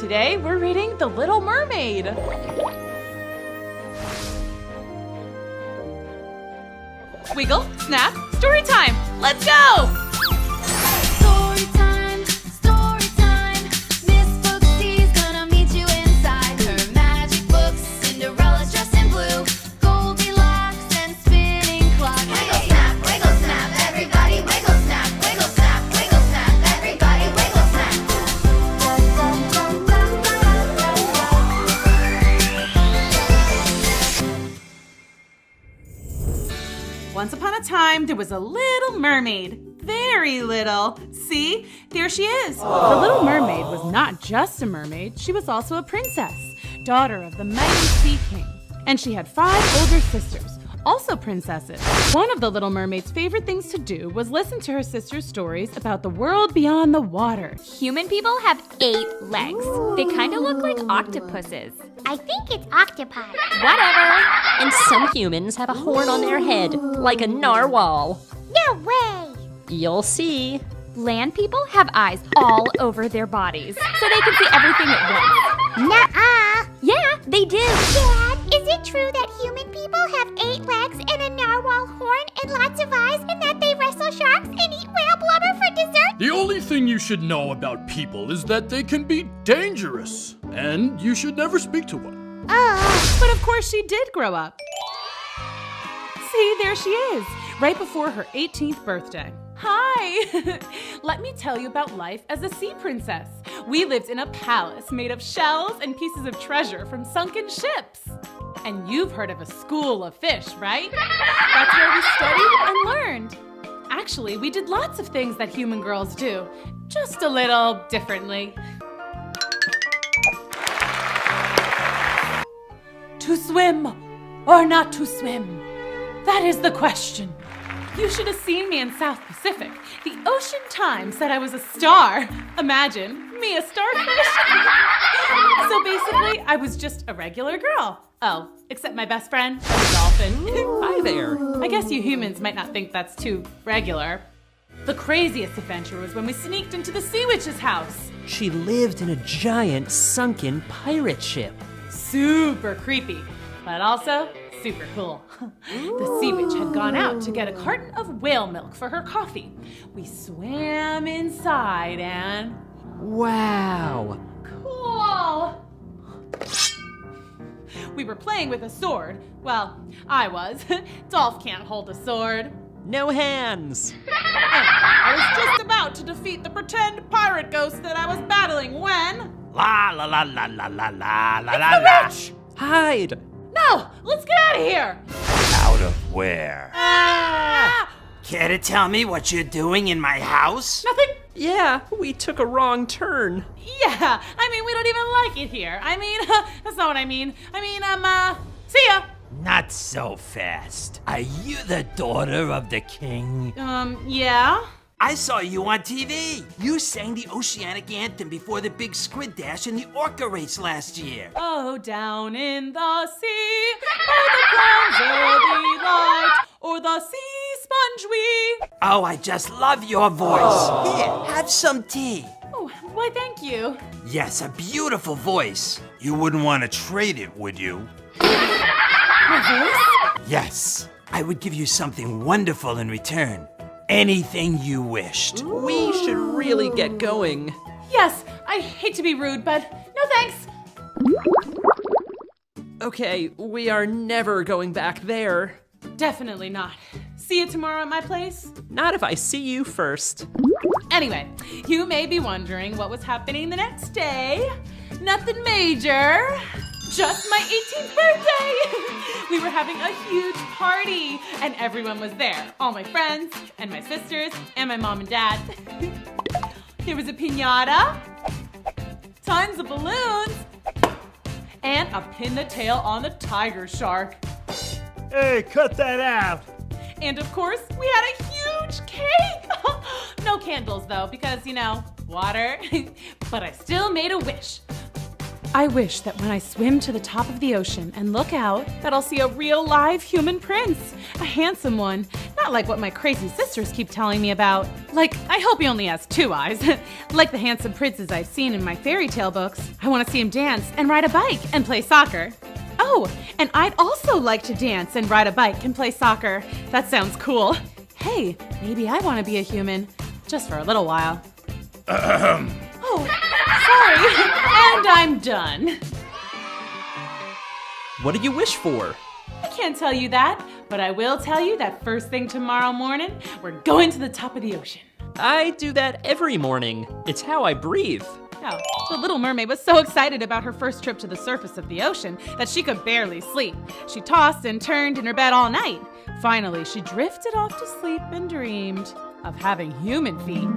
Today we're reading The Little Mermaid. Wiggle, snap, story time. Let's go! Storytime, storytime. Miss Booksy's gonna meet you inside her magic books. Cinderella's dressed in blue, Goldilocks and spinning clock. Wiggle snap, everybody wiggle snap, everybody wiggle snap. Once upon a time, there was a little mermaid. Very little. See? There she is. The Little Mermaid was not just a mermaid. She was also a princess, daughter of the mighty Sea King. And she had 5 older sisters, also princesses. One of the Little Mermaid's favorite things to do was listen to her sister's stories about the world beyond the water. Human people have 8 legs. They kind of look like octopuses. I think it's octopi. Whatever. And some humans have a horn on their head, like a narwhal. No way! You'll see. Land people have eyes all over their bodies, so they can see everything at once. Nuh-uh. Yeah, they do. Dad, is it true that human people have 8 legs and a narwhal horn and lots of eyes and that they wrestle sharks and eat whale blubber for dessert? The only thing you should know about people is that they can be dangerous, and you should never speak to one. But of course she did grow up. See, there she is, right before her 18th birthday. Hi! Let me tell you about life as a sea princess. We lived in a palace made of shells and pieces of treasure from sunken ships. And you've heard of a school of fish, right? That's where we studied and learned. Actually, we did lots of things that human girls do, just a little differently. To swim or not to swim? That is the question. You should have seen me in South Pacific. The Ocean Times said I was a star. Imagine, me a starfish. So basically, I was just a regular girl. Oh, except my best friend, a dolphin. Hi there. I guess you humans might not think that's too regular. The craziest adventure was when we sneaked into the Sea Witch's house. She lived in a giant sunken pirate ship. Super creepy, but also super cool. The Sea Witch had gone out to get a carton of whale milk for her coffee. We swam inside and... Wow. Cool! We were playing with a sword. Well, I was. Dolph can't hold a sword. No hands. I was just about to defeat the pretend pirate ghost that I was battling when... La la la la la la la la It's la the la. witch! Hide. No! Let's get out of here! Out of where? Ah! Care to tell me what you're doing in my house? Nothing. Yeah, we took a wrong turn. Yeah, I mean, we don't even like it here. I mean, that's not what I mean. I mean, see ya. Not so fast. Are you the daughter of the king? Yeah? I saw you on TV. You sang the Oceanic Anthem before the big squid dash in the orca race last year. Oh, down in the sea, by the clouds of light, or the sea sponge we... Oh, I just love your voice. Here, have some tea. Oh, why, thank you. Yes, a beautiful voice. You wouldn't want to trade it, would you? My voice? Yes. I would give you something wonderful in return. Anything you wished. We should really get going. Yes, I hate to be rude, but no thanks. Okay, we are never going back there. Definitely not. See you tomorrow at my place? Not if I see you first. Anyway, you may be wondering what was happening the next day. Nothing major. Just my 18th birthday! We were having a huge party, and everyone was there. All my friends, and my sisters, and my mom and dad. There was a piñata, tons of balloons, and a pin the tail on the tiger shark. Hey, cut that out! And of course, we had a huge cake! No candles though, because, you know, water. But I still made a wish. I wish that when I swim to the top of the ocean and look out, that I'll see a real live human prince. A handsome one. Not like what my crazy sisters keep telling me about. Like, I hope he only has 2 eyes. Like the handsome princes I've seen in my fairy tale books. I want to see him dance and ride a bike and play soccer. Oh, and I'd also like to dance and ride a bike and play soccer. That sounds cool. Hey, maybe I want to be a human. Just for a little while. Oh, sorry. And I'm done. What do you wish for? I can't tell you that, but I will tell you that first thing tomorrow morning, we're going to the top of the ocean. I do that every morning. It's how I breathe. Oh, the Little Mermaid was so excited about her first trip to the surface of the ocean that she could barely sleep. She tossed and turned in her bed all night. Finally, she drifted off to sleep and dreamed of having human feet.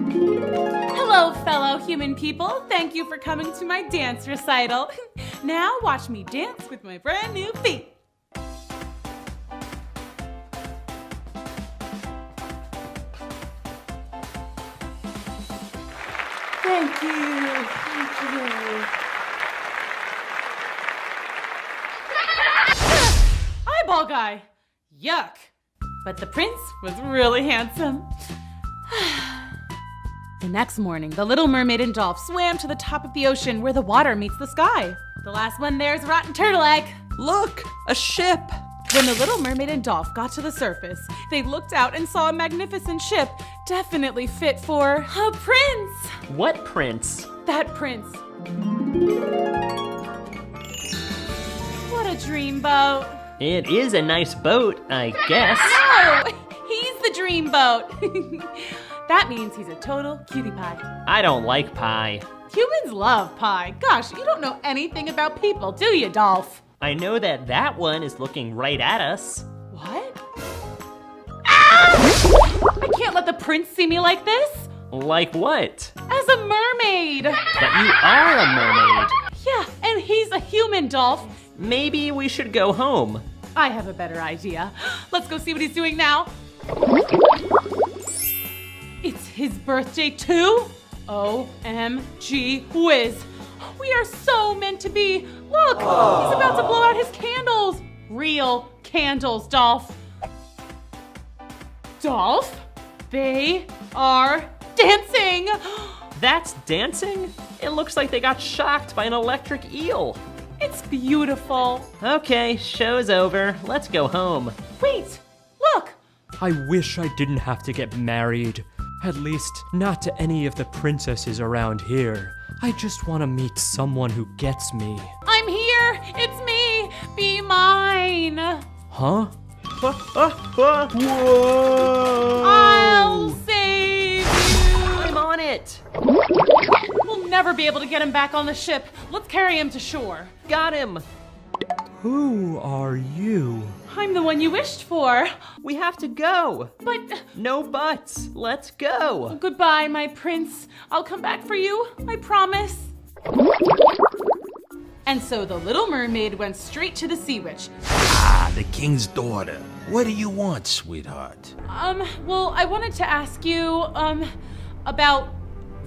Hello, fellow human people. Thank you for coming to my dance recital. Now watch me dance with my brand new feet. Thank you. Thank you. Eyeball guy. Yuck. But the prince was really handsome. The next morning, the Little Mermaid and Dolph swam to the top of the ocean where the water meets the sky. The last one there is a rotten turtle egg. Look, a ship. When the Little Mermaid and Dolph got to the surface, they looked out and saw a magnificent ship, definitely fit for a prince. What prince? That prince. What a dreamboat. It is a nice boat, I guess. Oh, he's the dreamboat. That means he's a total cutie pie. I don't like pie. Humans love pie. Gosh, you don't know anything about people, do you, Dolph? I know that one is looking right at us. What? Ah! I can't let the prince see me like this. Like what? As a mermaid. But you are a mermaid. Yeah, and he's a human, Dolph. Maybe we should go home. I have a better idea. Let's go see what he's doing now. It's his birthday too? OMG whiz. We are so meant to be. Look, he's about to blow out his candles. Real candles, Dolph. Dolph, they are dancing. That's dancing? It looks like they got shocked by an electric eel. It's beautiful. Okay, show's over. Let's go home. Wait, look. I wish I didn't have to get married. At least, not to any of the princesses around here. I just want to meet someone who gets me. I'm here. It's me. Be mine. Huh? I'll save you. I'm on it. We'll never be able to get him back on the ship. Let's carry him to shore. Got him. Who are you? I'm the one you wished for. We have to go. But No buts. Let's go. goodbye, my prince. I'll come back for you. I promise. And so the Little Mermaid went straight to the Sea Witch. Ah, the king's daughter. What do you want, sweetheart? Well, I wanted to ask you, about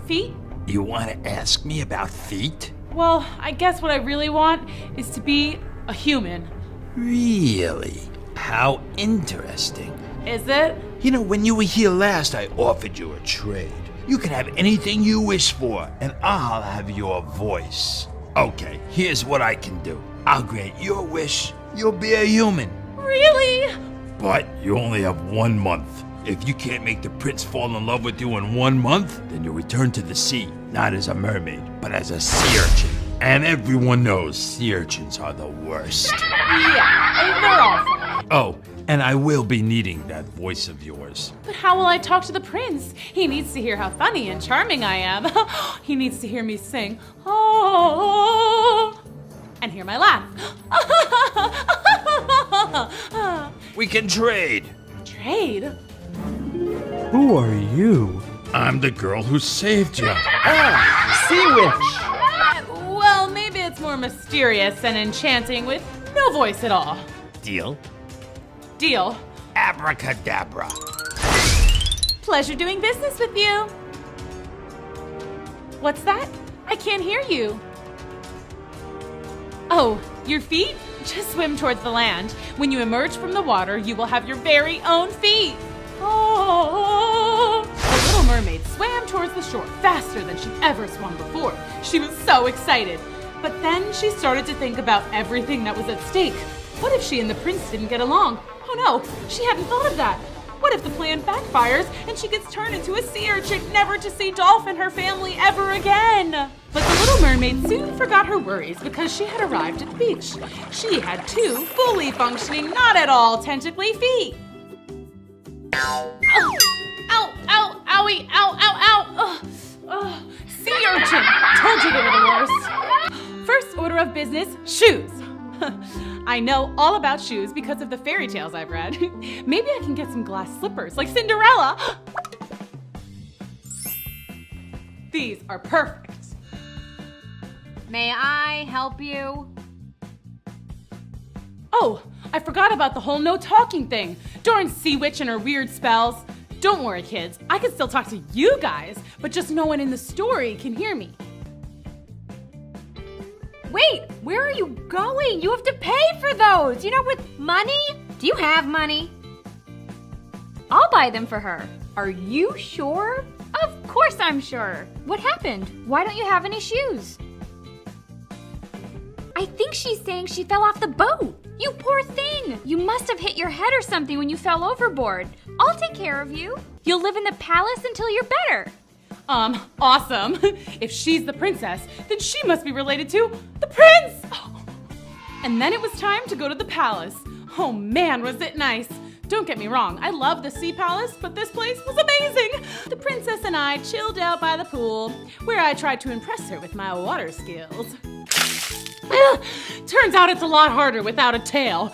feet? You want to ask me about feet? Well, I guess what I really want is to be a human. Really? How interesting. Is it? You know, when you were here last, I offered you a trade. You can have anything you wish for, and I'll have your voice. Okay, here's what I can do. I'll grant your wish. You'll be a human. Really? But you only have 1 month. If you can't make the prince fall in love with you in 1 month, then you return to the sea, not as a mermaid, but as a sea urchin. And everyone knows sea urchins are the worst. Yeah, they're awful. Oh, and I will be needing that voice of yours. But how will I talk to the prince? He needs to hear how funny and charming I am. He needs to hear me sing, oh, and hear my laugh. We can trade. Trade? Who are you? I'm the girl who saved you. Sea Witch. Well, maybe it's more mysterious and enchanting with no voice at all. Deal? Deal. Abracadabra. Pleasure doing business with you. What's that? I can't hear you. Oh, your feet? Just swim towards the land. When you emerge from the water, you will have your very own feet. Oh! The Little Mermaid swam towards the shore faster than she'd ever swum before. She was so excited. But then she started to think about everything that was at stake. What if she and the prince didn't get along? Oh no, she hadn't thought of that. What if the plan backfires and she gets turned into a sea urchin, never to see Dolph and her family ever again? But the Little Mermaid soon forgot her worries because she had arrived at the beach. She had 2 fully functioning, not at all tentacly feet. Ow, ow, ow, owie, ow, ow, ow. Sea urchin, told you they were the worst. First order of business, shoes. I know all about shoes because of the fairy tales I've read. Maybe I can get some glass slippers like Cinderella. These are perfect. May I help you? Oh, I forgot about the whole no talking thing. Darn sea witch and her weird spells. Don't worry, kids. I can still talk to you guys, but just no one in the story can hear me. Wait, where are you going? You have to pay for those. You know, with money? Do you have money? I'll buy them for her. Are you sure? Of course I'm sure. What happened? Why don't you have any shoes? I think she's saying she fell off the boat. You poor thing. You must have hit your head or something when you fell overboard. I'll take care of you. You'll live in the palace until you're better. Awesome. If she's the princess, then she must be related to the prince. Oh. And then it was time to go to the palace. Oh man, was it nice. Don't get me wrong, I love the sea palace, but this place was amazing. The princess and I chilled out by the pool, where I tried to impress her with my water skills. Turns out it's a lot harder without a tail.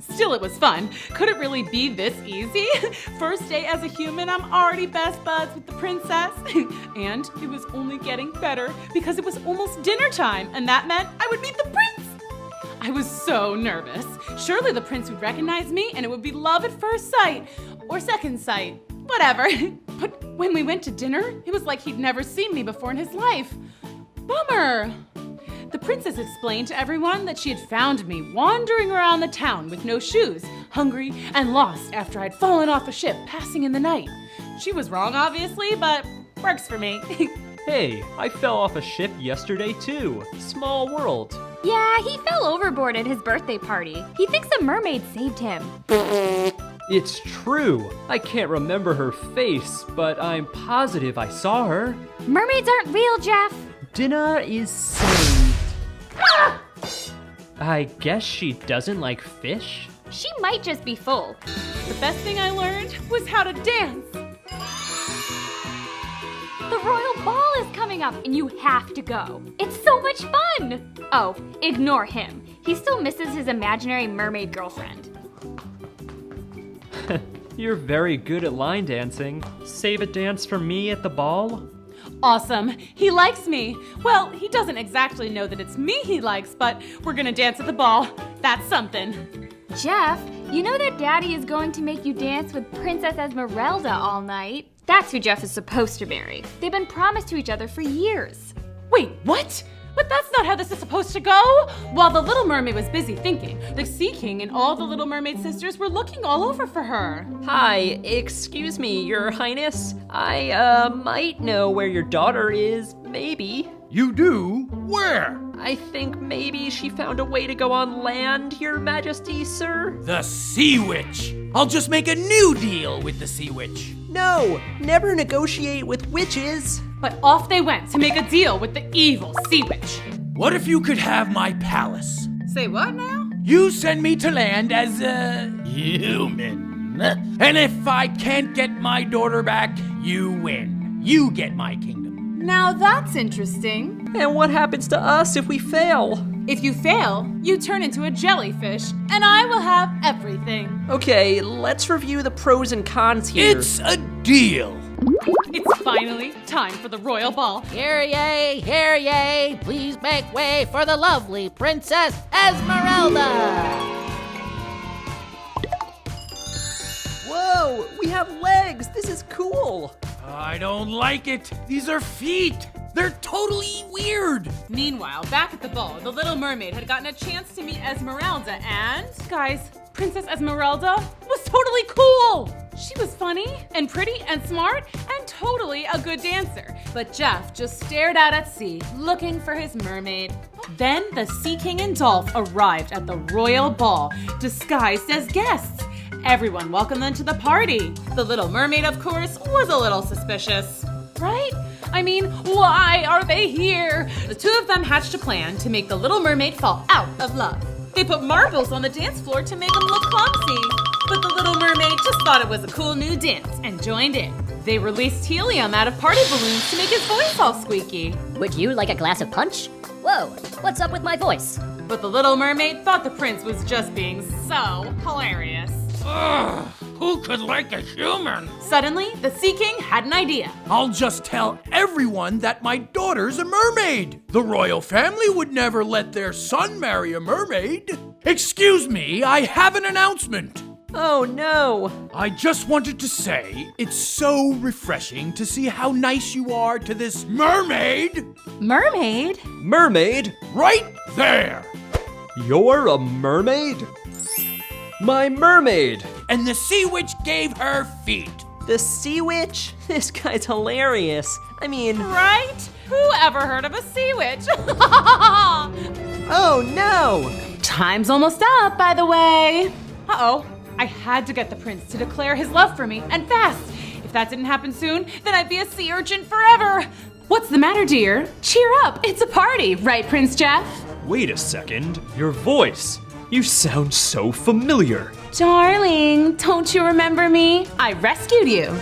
Still, it was fun. Could it really be this easy? First day as a human, I'm already best buds with the princess. And it was only getting better because it was almost dinner time, and that meant I would meet the prince. I was so nervous. Surely the prince would recognize me and it would be love at first sight. Or second sight. Whatever. But when we went to dinner, it was like he'd never seen me before in his life. Bummer. The princess explained to everyone that she had found me wandering around the town with no shoes, hungry and lost after I'd fallen off a ship passing in the night. She was wrong, obviously, but works for me. Hey, I fell off a ship yesterday too. Small world. Yeah, he fell overboard at his birthday party. He thinks a mermaid saved him. It's true. I can't remember her face, but I'm positive I saw her. Mermaids aren't real, Jeff. Dinah is saved. I guess she doesn't like fish? She might just be full. The best thing I learned was how to dance. The royal ball is coming up and you have to go. It's so much fun. Oh, ignore him. He still misses his imaginary mermaid girlfriend. You're very good at line dancing. Save a dance for me at the ball? Awesome. He likes me. Well, he doesn't exactly know that it's me he likes, but we're gonna dance at the ball. That's something. Jeff, you know that Daddy is going to make you dance with Princess Esmeralda all night? That's who Jeff is supposed to marry. They've been promised to each other for years. Wait, what? But that's not how this is supposed to go. While the Little Mermaid was busy thinking, the Sea King and all the Little Mermaid sisters were looking all over for her. Hi, excuse me, Your Highness. I might know where your daughter is, maybe. You do? Where? I think maybe she found a way to go on land, Your Majesty, sir. The Sea Witch! I'll just make a new deal with the Sea Witch. No, never negotiate with witches. But off they went to make a deal with the evil Sea Witch. What if you could have my palace? Say what now? You send me to land as a human. And if I can't get my daughter back, you win. You get my kingdom. Now that's interesting. And what happens to us if we fail? If you fail, you turn into a jellyfish, and I will have everything. Okay, let's review the pros and cons here. It's a deal. It's finally time for the royal ball. Hear ye, please make way for the lovely Princess Esmeralda. Whoa, we have legs. This is cool. I don't like it. These are feet. They're totally weird. Meanwhile, back at the ball, the Little Mermaid had gotten a chance to meet Esmeralda and... Guys, Princess Esmeralda was totally cool. She was funny and pretty and smart and totally a good dancer. But Jeff just stared out at sea, looking for his mermaid. Then the Sea King and Dolph arrived at the royal ball, disguised as guests. Everyone welcomed them to the party. The Little Mermaid, of course, was a little suspicious. Right? I mean, why are they here? The two of them hatched a plan to make the Little Mermaid fall out of love. They put marbles on the dance floor to make them look clumsy. But the Little Mermaid just thought it was a cool new dance and joined in. They released helium out of party balloons to make his voice all squeaky. Would you like a glass of punch? Whoa, what's up with my voice? But the Little Mermaid thought the prince was just being so hilarious. Ugh, who could like a human? Suddenly, the Sea King had an idea. I'll just tell everyone that my daughter's a mermaid. The royal family would never let their son marry a mermaid. Excuse me, I have an announcement. Oh no! I just wanted to say, it's so refreshing to see how nice you are to this mermaid. Mermaid? Mermaid? Right there. You're a mermaid? My mermaid! And the sea witch gave her feet. The sea witch? This guy's hilarious. I mean... Right? Who ever heard of a sea witch? Oh no! Time's almost up, by the way. Uh-oh. I had to get the prince to declare his love for me, and fast. If that didn't happen soon, then I'd be a sea urchin forever. What's the matter, dear? Cheer up, it's a party, right, Prince Jeff? Wait a second. Your voice. You sound so familiar. Darling, don't you remember me? I rescued you.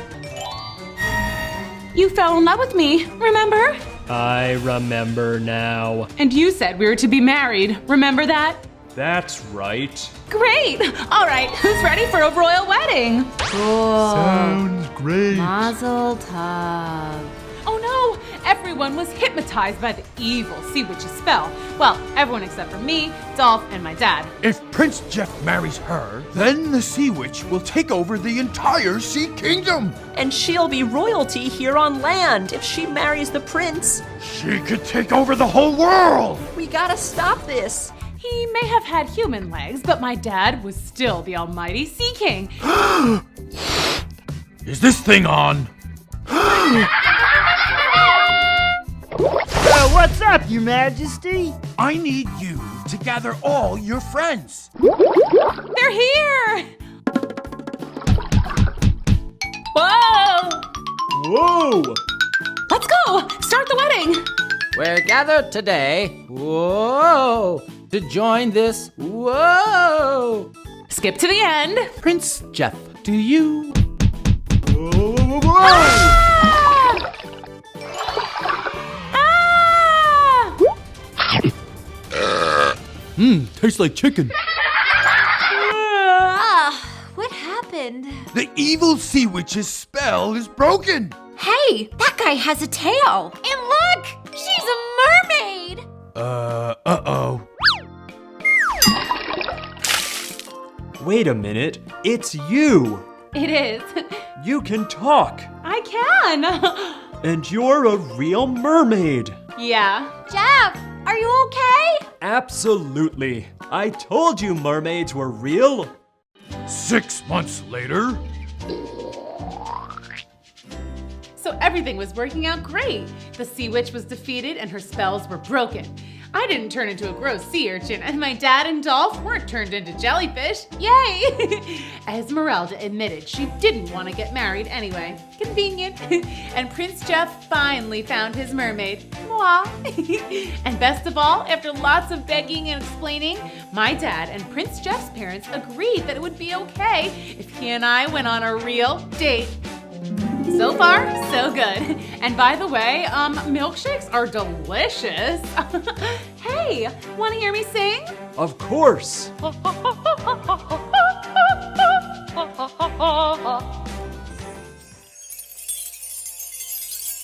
You fell in love with me, remember? I remember now. And you said we were to be married, remember that? That's right. Great! All right, who's ready for a royal wedding? Sounds great. Mazel tov. Oh no! Everyone was hypnotized by the evil sea witch's spell. Well, everyone except for me, Dolph, and my dad. If Prince Jeff marries her, then the sea witch will take over the entire sea kingdom. And she'll be royalty here on land if she marries the prince. She could take over the whole world. We gotta stop this. He may have had human legs, but my dad was still the almighty Sea King. Is this thing on? What's up, Your Majesty? I need you to gather all your friends. They're here! Whoa! Whoa! Let's go! Start the wedding! We're gathered today, whoa, to join this, whoa. Skip to the end. Prince Jeff, do you? Ah! Tastes like chicken. What happened? The evil sea witch's spell is broken. Hey, that guy has a tail. And look, she's a mermaid. Uh-oh. Wait a minute. It's you. It is. You can talk. I can. And you're a real mermaid. Yeah. Jeff, are you okay? Absolutely. I told you mermaids were real. 6 months later. So everything was working out great. The sea witch was defeated and her spells were broken. I didn't turn into a gross sea urchin, and my dad and Dolph weren't turned into jellyfish. Yay! Esmeralda admitted she didn't want to get married anyway. Convenient. And Prince Jeff finally found his mermaid. Mwah. And best of all, after lots of begging and explaining, my dad and Prince Jeff's parents agreed that it would be okay if he and I went on a real date. So far, so good. And by the way, milkshakes are delicious. Hey, want to hear me sing? Of course.